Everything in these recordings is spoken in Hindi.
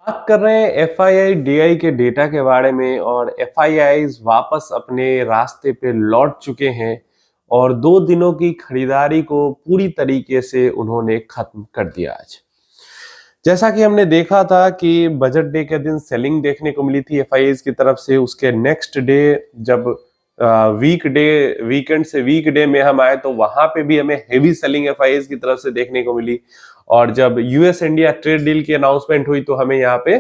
बात कर रहे हैं एफआईआई डीआई के डेटा के बारे में और एफआईआईज वापस अपने रास्ते पे लौट चुके हैं और 2 दिनों की खरीदारी को पूरी तरीके से उन्होंने खत्म कर दिया। आज जैसा कि हमने देखा था कि बजट डे के दिन सेलिंग देखने को मिली थी एफआईआईज की तरफ से, उसके नेक्स्ट डे जब वीकेंड से वीक डे में हम आए तो वहां पे भी हमें हेवी सेलिंग एफआईआईज की तरफ से देखने को मिली। और जब यूएस इंडिया ट्रेड डील की अनाउंसमेंट हुई तो हमें यहाँ पे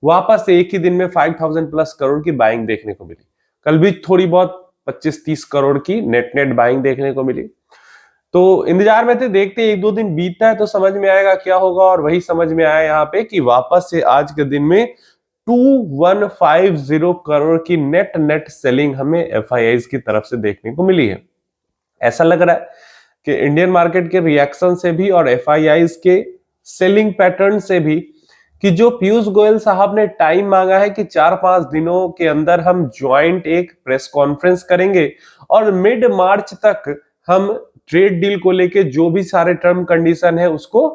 वापस से एक ही दिन में 5000 प्लस करोड़ की बाइंग देखने को मिली। कल भी थोड़ी बहुत 25-30 करोड़ की नेट बाइंग देखने को मिली। तो इंतजार में थे, देखते 1-2 दिन बीतता है तो समझ में आएगा क्या होगा। और वही समझ में आया यहाँ पे कि वापस से आज के दिन में 2150 करोड़ की नेट सेलिंग हमें एफआईआईज की तरफ से देखने को मिली है। ऐसा लग रहा है कि इंडियन मार्केट के रिएक्शन से भी और एफआईआईज के सेलिंग पैटर्न से भी कि जो पीयूष गोयल साहब ने टाइम मांगा है कि 4-5 दिनों के अंदर हम ज्वाइंट एक प्रेस कॉन्फ्रेंस करेंगे और मिड मार्च तक हम ट्रेड डील को लेके जो भी सारे टर्म कंडीशन है उसको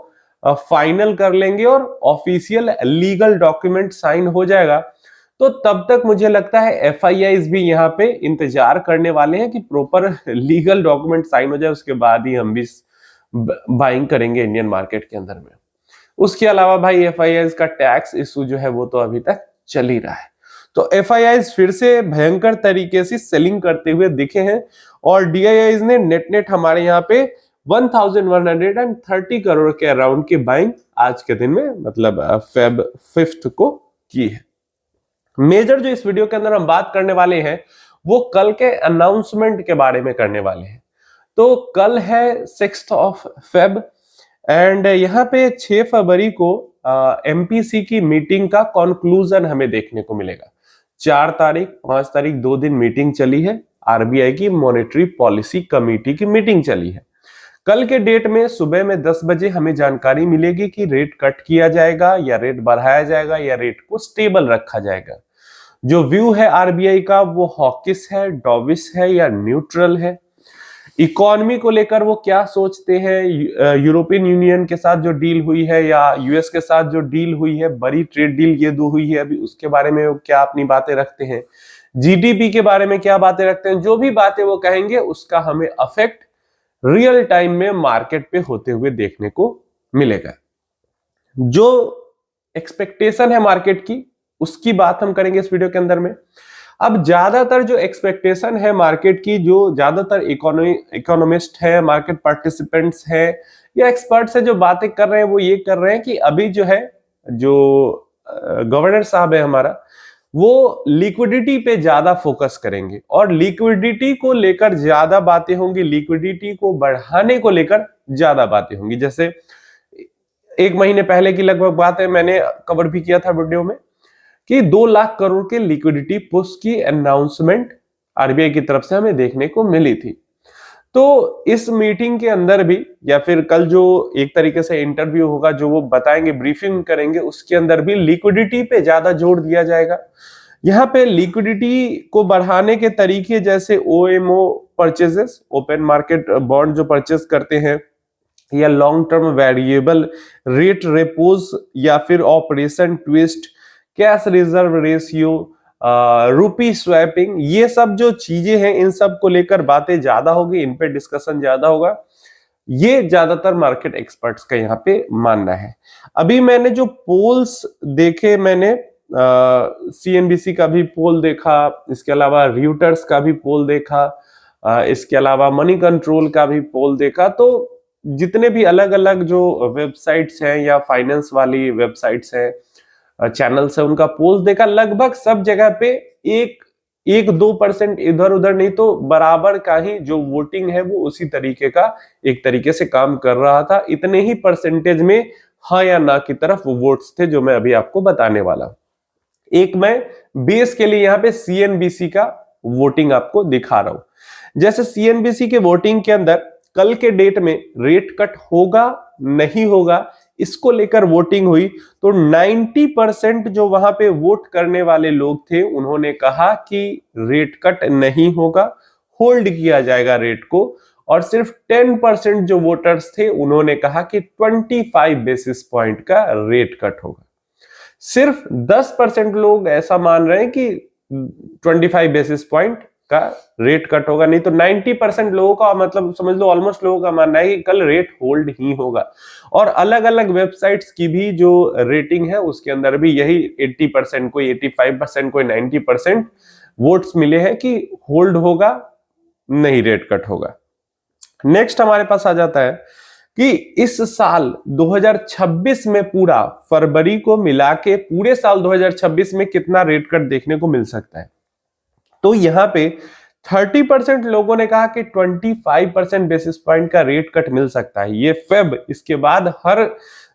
फाइनल कर लेंगे और ऑफिशियल लीगल डॉक्यूमेंट साइन हो जाएगा। तो तब तक मुझे लगता है एफआईआईज भी यहाँ पे इंतजार करने वाले हैं कि प्रॉपर लीगल डॉक्यूमेंट साइन हो जाए, उसके बाद ही हम भी बाइंग करेंगे इंडियन मार्केट के अंदर में। उसके अलावा भाई एफआईआईज का टैक्स इशू जो है वो तो अभी तक चल ही रहा है। तो एफआईआईज फिर से भयंकर तरीके से सेलिंग करते हुए दिखे हैं और डीआईआईज ने नेट हमारे यहाँ पे 1130 करोड़ के अराउंड की बाइंग आज के दिन में मतलब फेब 5 को की है। मेजर जो इस वीडियो के अंदर हम बात करने वाले हैं वो कल के अनाउंसमेंट के बारे में करने वाले हैं। तो कल है 6 फेब एंड यहाँ पे 6 फरवरी को एमपीसी की मीटिंग का कंक्लूजन हमें देखने को मिलेगा। 4 तारीख 5 तारीख 2 दिन मीटिंग चली है, आरबीआई की मॉनेटरी पॉलिसी कमेटी की मीटिंग चली है। कल के डेट में सुबह में 10 बजे हमें जानकारी मिलेगी कि रेट कट किया जाएगा या रेट बढ़ाया जाएगा या रेट को स्टेबल रखा जाएगा। जो व्यू है आरबीआई का वो हॉकिश है, डॉविश है या न्यूट्रल है। इकोनॉमी को लेकर वो क्या सोचते हैं, यूरोपियन यूनियन के साथ जो डील हुई है या यूएस के साथ जो डील हुई है, बड़ी ट्रेड डील ये दो हुई है अभी, उसके बारे में वो क्या अपनी बातें रखते हैं, जीडीपी के बारे में क्या बातें रखते हैं। जो भी बातें वो कहेंगे उसका हमें अफेक्ट रियल टाइम में मार्केट पे होते हुए देखने को मिलेगा। जो एक्सपेक्टेशन है मार्केट की उसकी बात हम करेंगे इस वीडियो के अंदर में। अब ज्यादातर जो एक्सपेक्टेशन है मार्केट की, जो ज्यादातर इकोनॉमिस्ट है, मार्केट पार्टिसिपेंट्स है या एक्सपर्ट्स है जो बातें कर रहे हैं वो ये कर रहे हैं कि अभी जो है जो गवर्नर साहब है हमारा वो लिक्विडिटी पे ज्यादा फोकस करेंगे और लिक्विडिटी को लेकर ज्यादा बातें होंगी, लिक्विडिटी को बढ़ाने को लेकर ज्यादा बातें होंगी। जैसे 1 महीने पहले की लगभग बात है, मैंने कवर भी किया था वीडियो में कि 2 लाख करोड़ के लिक्विडिटी पुश की अनाउंसमेंट आरबीआई की तरफ से हमें देखने को मिली थी। तो इस मीटिंग के अंदर भी या फिर कल जो एक तरीके से इंटरव्यू होगा जो वो बताएंगे, ब्रीफिंग करेंगे, उसके अंदर भी लिक्विडिटी पे ज्यादा जोर दिया जाएगा। यहाँ पे लिक्विडिटी को बढ़ाने के तरीके जैसे OMO purchases, open market bond जो परचेज करते हैं, या long term variable rate repos या फिर operation twist, cash reserve ratio, रूपी स्वैपिंग, ये सब जो चीजें हैं इन सब को लेकर बातें ज्यादा होगी, इन पे डिस्कशन ज्यादा होगा। ये ज्यादातर मार्केट एक्सपर्ट्स का यहाँ पे मानना है। अभी मैंने जो पोल्स देखे, मैंने सीएनबीसी का भी पोल देखा, इसके अलावा रियूटर्स का भी पोल देखा, इसके अलावा मनी कंट्रोल का भी पोल देखा। तो जितने भी अलग अलग जो वेबसाइट्स हैं या फाइनेंस वाली वेबसाइट्स हैं, चैनल्स है, उनका पोल देखा, लगभग सब जगह पे 1-2% इधर उधर नहीं तो बराबर का ही जो वोटिंग है वो उसी तरीके का एक तरीके से काम कर रहा था। इतने ही परसेंटेज में हाँ या ना की तरफ वोट्स थे जो मैं अभी आपको बताने वाला। एक मैं बेस के लिए यहाँ पे सीएनबीसी का वोटिंग आपको दिखा रहा हूं। जैसे सीएनबीसी के वोटिंग के अंदर कल के डेट में रेट कट होगा नहीं होगा इसको लेकर वोटिंग हुई तो 90% जो वहां पे वोट करने वाले लोग थे उन्होंने कहा कि रेट कट नहीं होगा, होल्ड किया जाएगा रेट को। और सिर्फ 10% जो वोटर्स थे उन्होंने कहा कि 25 बेसिस पॉइंट का रेट कट होगा। सिर्फ 10% लोग ऐसा मान रहे हैं कि 25 बेसिस पॉइंट का रेट कट होगा, नहीं तो 90% लोगों का, मतलब समझ लो ऑलमोस्ट लोगों का मानना है कि कल रेट होल्ड ही होगा। और अलग अलग वेबसाइट्स की भी जो रेटिंग है उसके अंदर भी यही 80%, कोई 85%, कोई 90% वोट्स मिले हैं कि होल्ड होगा, नहीं रेट कट होगा। नेक्स्ट हमारे पास आ जाता है कि इस साल 2026 में पूरा फरवरी को मिला के पूरे साल 2026 में कितना रेट कट देखने को मिल सकता है। तो यहां पे 30% लोगों ने कहा कि 25% बेसिस पॉइंट का रेट कट मिल सकता है। ये फेब, इसके बाद हर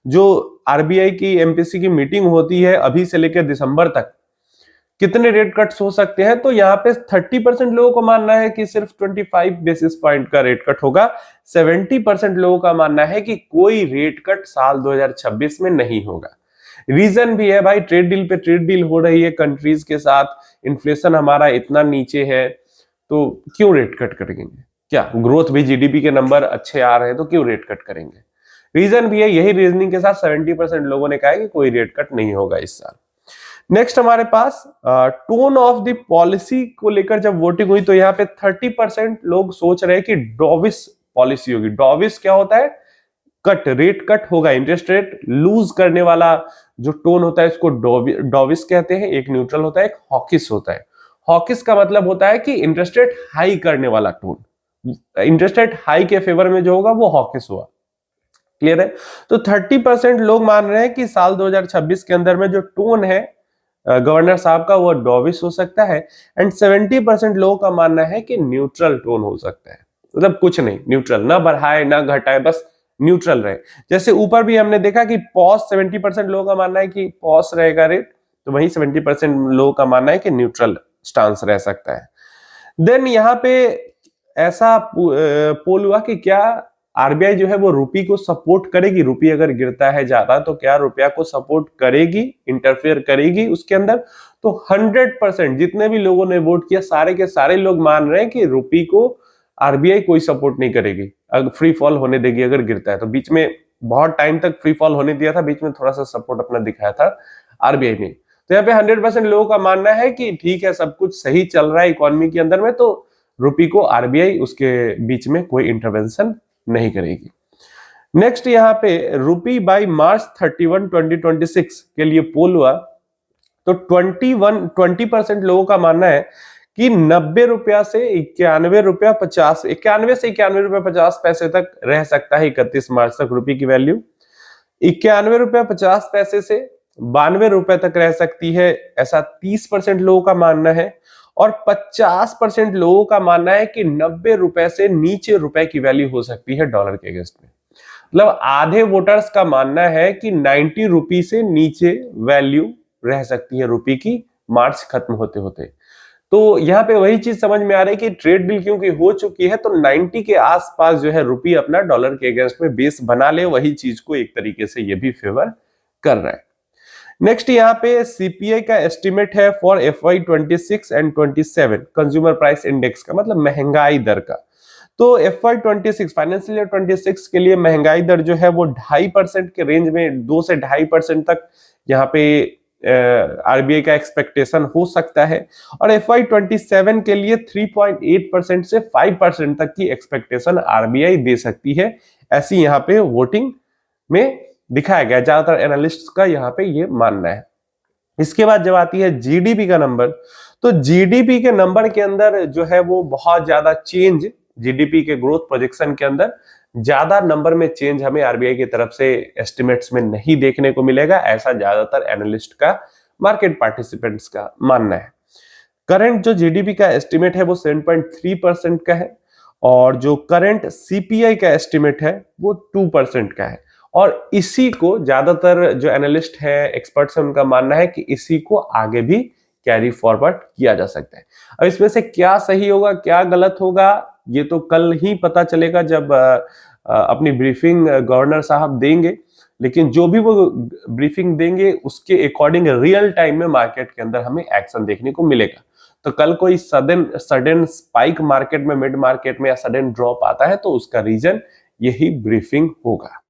जो आरबीआई की एमपीसी की मीटिंग होती है अभी से लेकर दिसंबर तक, कितने रेट कट्स हो सकते हैं। तो यहाँ पे 30% लोगों को मानना है कि सिर्फ 25 बेसिस पॉइंट का रेट कट होगा। 70% लोगों का मानना है कि कोई रेट कट साल 2026 में नहीं होगा। रीजन भी है भाई, ट्रेड डील पे ट्रेड डील हो रही है कंट्रीज के साथ, इन्फ्लेशन हमारा इतना नीचे है, तो क्यों रेट कट करेंगे? क्या ग्रोथ भी, जीडीपी के नंबर अच्छे आ रहे हैं तो क्यों रेट कट करेंगे? रीजन भी है। यही रीजनिंग के साथ 70% लोगों ने कहा है कि कोई रेट कट नहीं होगा इस साल। नेक्स्ट हमारे पास टोन ऑफ द पॉलिसी को लेकर जब वोटिंग हुई तो यहाँ पे 30% लोग सोच रहे हैं कि डॉविस पॉलिसी होगी। डॉविस क्या होता है? कट, रेट कट होगा, इंटरेस्ट रेट लूज करने वाला जो टोन होता है इसको डॉविस कहते हैं। एक न्यूट्रल होता है, एक हॉकिस होता है। हॉकिस का मतलब होता है कि इंटरेस्ट रेट हाई करने वाला टोन। इंटरेस्ट रेट हाई के फेवर में जो होगा वो हॉकिस हुआ। क्लियर है? तो 30% लोग मान रहे हैं कि साल 2026 के अंदर में जो टोन है गवर्नर साहब का वो डॉविश हो सकता है। एंड 70% लोगों का मानना है कि न्यूट्रल टोन हो सकता है, मतलब कुछ नहीं, न्यूट्रल, ना बढ़ाए ना घटाए, बस न्यूट्रल रहे। जैसे ऊपर भी हमने देखा कि पॉज 70% लोगों का मानना है कि पॉज रहेगा रेट, तो वही 70% लोगों का मानना है कि न्यूट्रल स्टांस रह सकता है। देन यहाँ पे ऐसा पोल हुआ कि क्या आरबीआई जो है वो रुपी को सपोर्ट करेगी? रुपी अगर गिरता है ज्यादा तो क्या रुपया को सपोर्ट करेगी, इंटरफेयर करेगी उसके अंदर? तो 100% जितने भी लोगों ने वोट किया सारे के सारे लोग मान रहे हैं कि रुपी को आरबीआई कोई सपोर्ट नहीं करेगी, अगर फ्री फॉल होने देगी अगर गिरता है तो। बीच में बहुत टाइम तक फ्री फॉल होने दिया था, बीच में थोड़ा सा सपोर्ट अपना दिखाया था आरबीआई ने। तो यहाँ पे 100% लोगों का मानना है कि ठीक है, सब कुछ सही चल रहा है इकोनॉमी के अंदर में, तो रुपी को आरबीआई उसके बीच में कोई इंटरवेंशन नहीं करेगी। नेक्स्ट यहाँ पे रुपी बाय मार्च 31, 2026 के लिए पोल हुआ तो 20% लोगों का मानना है कि 90 रुपया से 91 रुपया 50, 91 से 91 रुपया 50 पैसे तक रह सकता है 31 मार्च तक रुपी की वैल्यू। 91 रुपया 50 पैसे से 92 रुपए तक रह सकती है, ऐसा 30% लोगों का मानना है। और 50% लोगों का मानना है कि 90 रुपए से नीचे रुपए की वैल्यू हो सकती है डॉलर के अगेंस्ट में। मतलब आधे वोटर्स का मानना है कि 90 रुपी से नीचे वैल्यू रह सकती है रुपी की मार्च खत्म होते होते। तो यहाँ पे वही चीज समझ में आ रही है कि ट्रेड डील क्योंकि हो चुकी है तो 90 के आसपास जो है रुपी अपना डॉलर के अगेंस्ट में बेस बना ले, वही चीज को एक तरीके से ये भी फेवर कर रहा है। नेक्स्ट यहाँ पे सीपीआई का एस्टिमेट है for FY 26 and 27, consumer price index का मतलब महंगाई दर का। तो FY 26 फाइनेंशियल ईयर 26 के लिए महंगाई दर जो है वो 2.5% के रेंज में, 2 से 2.5% तक यहाँ पे आरबीआई का एक्सपेक्टेशन हो सकता है। और FY 27 के लिए 3.8% से 5% तक की एक्सपेक्टेशन आरबीआई दे सकती है, ऐसी यहाँ पे वोटिंग में दिखाया गया, ज्यादातर एनालिस्ट का यहाँ पे ये मानना है। इसके बाद जब आती है जीडीपी का नंबर, तो जीडीपी के नंबर के अंदर जो है वो बहुत ज्यादा चेंज, जीडीपी के ग्रोथ प्रोजेक्शन के अंदर ज्यादा नंबर में चेंज हमें आरबीआई की तरफ से एस्टिमेट्स में नहीं देखने को मिलेगा, ऐसा ज्यादातर एनालिस्ट का, मार्केट पार्टिसिपेंट्स का मानना है। करंट जो जीडीपी का एस्टिमेट है वो 7.3% का है, और जो करंट सीपीआई का एस्टिमेट है वो 2% का है। और इसी को ज्यादातर जो एनालिस्ट है, एक्सपर्ट्स है, उनका मानना है कि इसी को आगे भी कैरी फॉरवर्ड किया जा सकता है। अब इसमें से क्या सही होगा क्या गलत होगा ये तो कल ही पता चलेगा जब अपनी ब्रीफिंग गवर्नर साहब देंगे, लेकिन जो भी वो ब्रीफिंग देंगे उसके अकॉर्डिंग रियल टाइम में मार्केट के अंदर हमें एक्शन देखने को मिलेगा। तो कल कोई सडन स्पाइक मार्केट में, मिड मार्केट में, या सडन ड्रॉप आता है तो उसका रीजन यही ब्रीफिंग होगा।